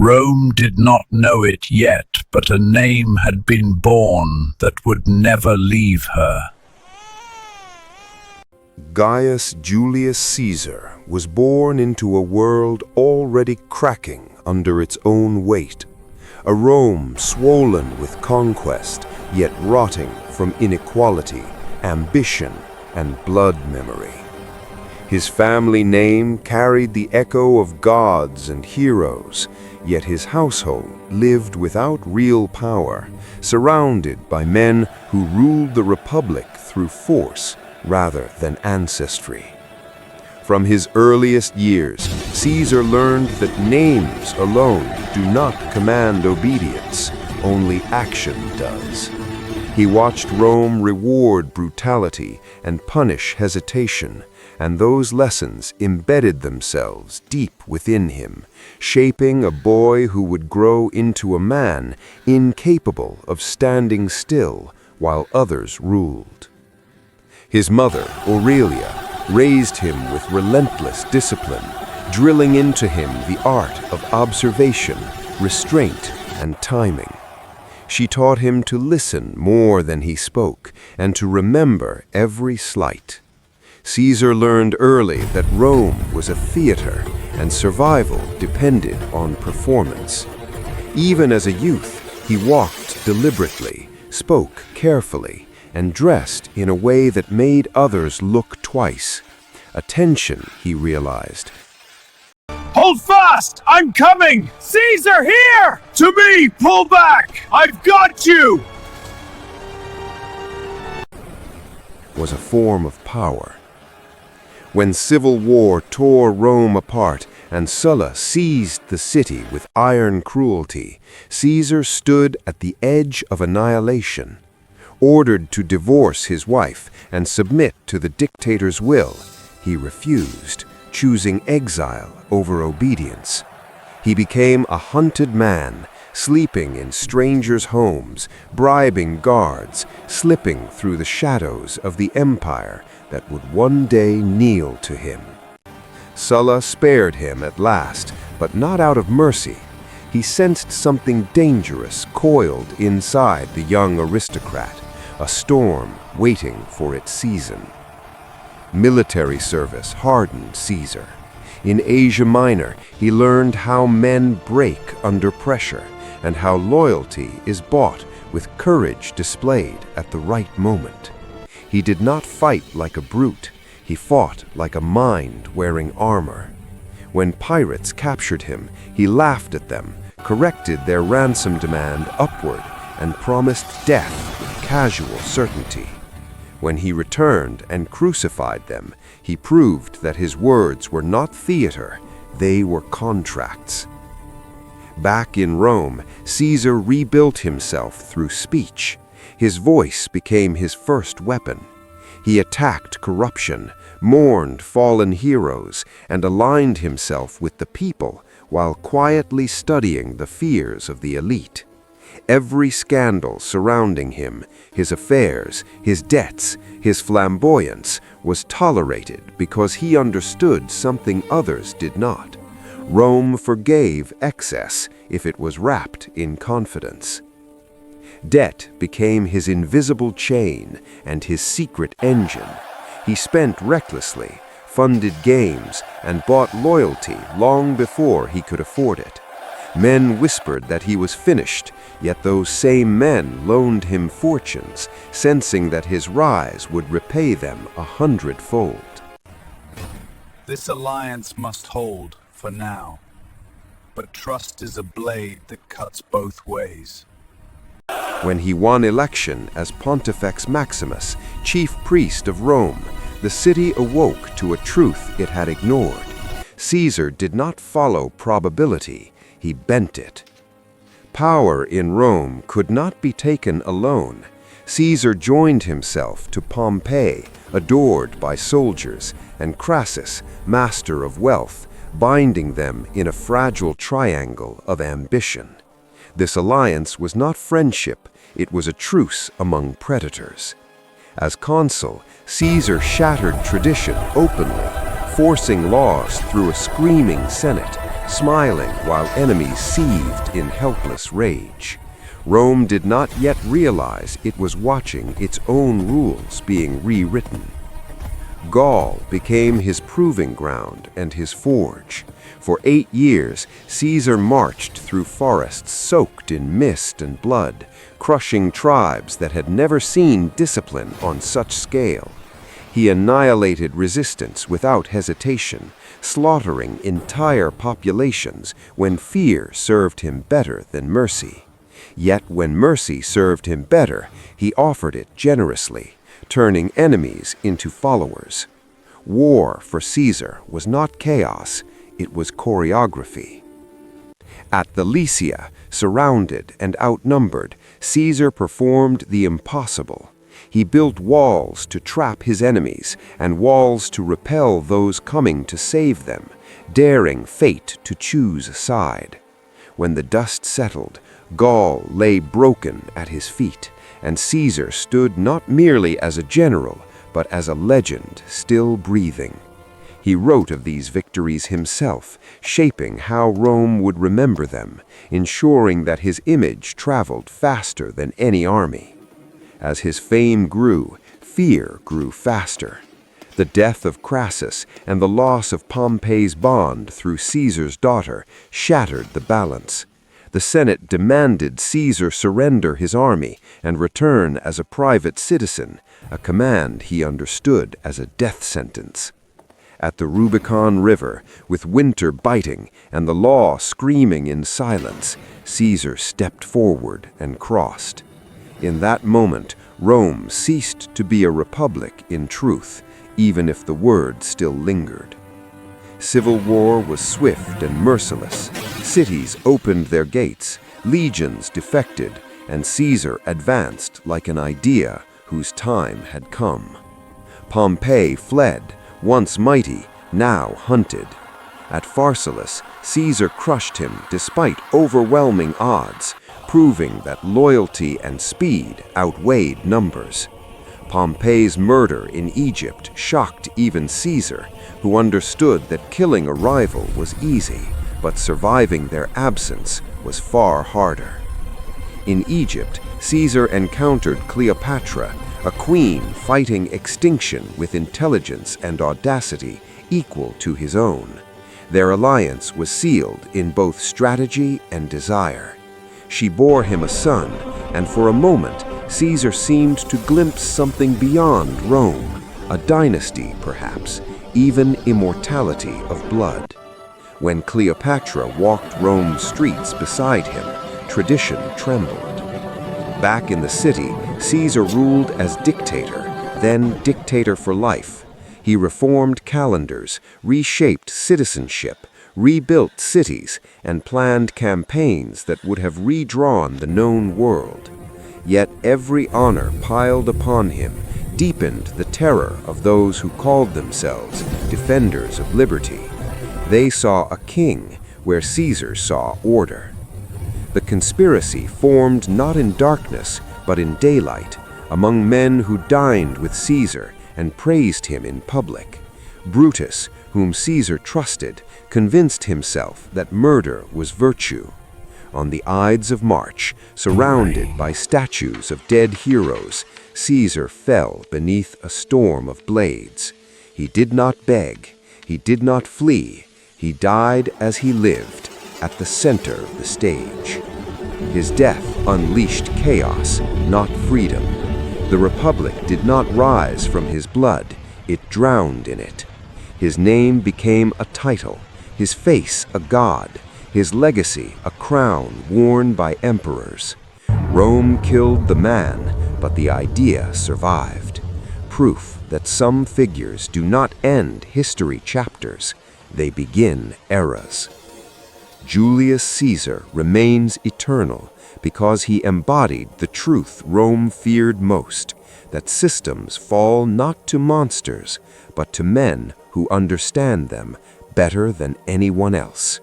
Rome did not know it yet, but a name had been born that would never leave her. Gaius Julius Caesar was born into a world already cracking under its own weight, a Rome swollen with conquest, yet rotting from inequality, ambition, and blood memory. His family name carried the echo of gods and heroes, yet his household lived without real power, surrounded by men who ruled the republic through force rather than ancestry. From his earliest years, Caesar learned that names alone do not command obedience, only action does. He watched Rome reward brutality and punish hesitation, and those lessons embedded themselves deep within him, shaping a boy who would grow into a man incapable of standing still while others ruled. His mother, Aurelia, raised him with relentless discipline, drilling into him the art of observation, restraint, and timing. She taught him to listen more than he spoke and to remember every slight. Caesar learned early that Rome was a theater and survival depended on performance. Even as a youth, he walked deliberately, spoke carefully, and dressed in a way that made others look twice. Attention, he realized. Hold fast! I'm coming! Caesar, here! To me! Pull back! I've got you! Was a form of power. When civil war tore Rome apart and Sulla seized the city with iron cruelty, Caesar stood at the edge of annihilation. Ordered to divorce his wife and submit to the dictator's will, he refused, choosing exile over obedience. He became a hunted man, sleeping in strangers' homes, bribing guards, slipping through the shadows of the empire that would one day kneel to him. Sulla spared him at last, but not out of mercy. He sensed something dangerous coiled inside the young aristocrat, a storm waiting for its season. Military service hardened Caesar. In Asia Minor, he learned how men break under pressure and how loyalty is bought with courage displayed at the right moment. He did not fight like a brute. He fought like a mind wearing armor. When pirates captured him, he laughed at them, corrected their ransom demand upward, and promised death with casual certainty. When he returned and crucified them, he proved that his words were not theater, they were contracts. Back in Rome, Caesar rebuilt himself through speech. His voice became his first weapon. He attacked corruption, mourned fallen heroes, and aligned himself with the people while quietly studying the fears of the elite. Every scandal surrounding him, his affairs, his debts, his flamboyance, was tolerated because he understood something others did not. Rome forgave excess if it was wrapped in confidence. Debt became his invisible chain and his secret engine. He spent recklessly, funded games, and bought loyalty long before he could afford it. Men whispered that he was finished, yet those same men loaned him fortunes, sensing that his rise would repay them 100-fold. This alliance must hold for now, but trust is a blade that cuts both ways. When he won election as Pontifex Maximus, chief priest of Rome, the city awoke to a truth it had ignored. Caesar did not follow probability, he bent it. Power in Rome could not be taken alone. Caesar joined himself to Pompey, adored by soldiers, and Crassus, master of wealth, binding them in a fragile triangle of ambition. This alliance was not friendship, it was a truce among predators. As consul, Caesar shattered tradition openly, forcing laws through a screaming Senate, smiling while enemies seethed in helpless rage. Rome did not yet realize it was watching its own rules being rewritten. Gaul became his proving ground and his forge. For 8 years, Caesar marched through forests soaked in mist and blood, crushing tribes that had never seen discipline on such scale. He annihilated resistance without hesitation, slaughtering entire populations when fear served him better than mercy. Yet when mercy served him better, he offered it generously, turning enemies into followers. War for Caesar was not chaos, it was choreography. At the Lycia, surrounded and outnumbered, Caesar performed the impossible. He built walls to trap his enemies and walls to repel those coming to save them, daring fate to choose a side. When the dust settled, Gaul lay broken at his feet, and Caesar stood not merely as a general, but as a legend still breathing. He wrote of these victories himself, shaping how Rome would remember them, ensuring that his image traveled faster than any army. As his fame grew, fear grew faster. The death of Crassus and the loss of Pompey's bond through Caesar's daughter shattered the balance. The Senate demanded Caesar surrender his army and return as a private citizen, a command he understood as a death sentence. At the Rubicon River, with winter biting and the law screaming in silence, Caesar stepped forward and crossed. In that moment, Rome ceased to be a republic in truth, even if the word still lingered. Civil war was swift and merciless. Cities opened their gates, legions defected, and Caesar advanced like an idea whose time had come. Pompey fled, once mighty, now hunted. At Pharsalus, Caesar crushed him despite overwhelming odds, proving that loyalty and speed outweighed numbers. Pompey's murder in Egypt shocked even Caesar, who understood that killing a rival was easy, but surviving their absence was far harder. In Egypt, Caesar encountered Cleopatra, a queen fighting extinction with intelligence and audacity equal to his own. Their alliance was sealed in both strategy and desire. She bore him a son, and for a moment, Caesar seemed to glimpse something beyond Rome, a dynasty, perhaps, even immortality of blood. When Cleopatra walked Rome's streets beside him, tradition trembled. Back in the city, Caesar ruled as dictator, then dictator for life. He reformed calendars, reshaped citizenship, rebuilt cities, and planned campaigns that would have redrawn the known world. Yet every honor piled upon him deepened the terror of those who called themselves defenders of liberty. They saw a king where Caesar saw order. The conspiracy formed not in darkness, but in daylight, among men who dined with Caesar and praised him in public. Brutus, whom Caesar trusted, convinced himself that murder was virtue. On the Ides of March, surrounded by statues of dead heroes, Caesar fell beneath a storm of blades. He did not beg, he did not flee, he died as he lived, at the center of the stage. His death unleashed chaos, not freedom. The Republic did not rise from his blood, it drowned in it. His name became a title, his face a god, his legacy a crown worn by emperors. Rome killed the man, but the idea survived. Proof that some figures do not end history chapters, they begin eras. Julius Caesar remains eternal because he embodied the truth Rome feared most, that systems fall not to monsters, but to men who understand them better than anyone else.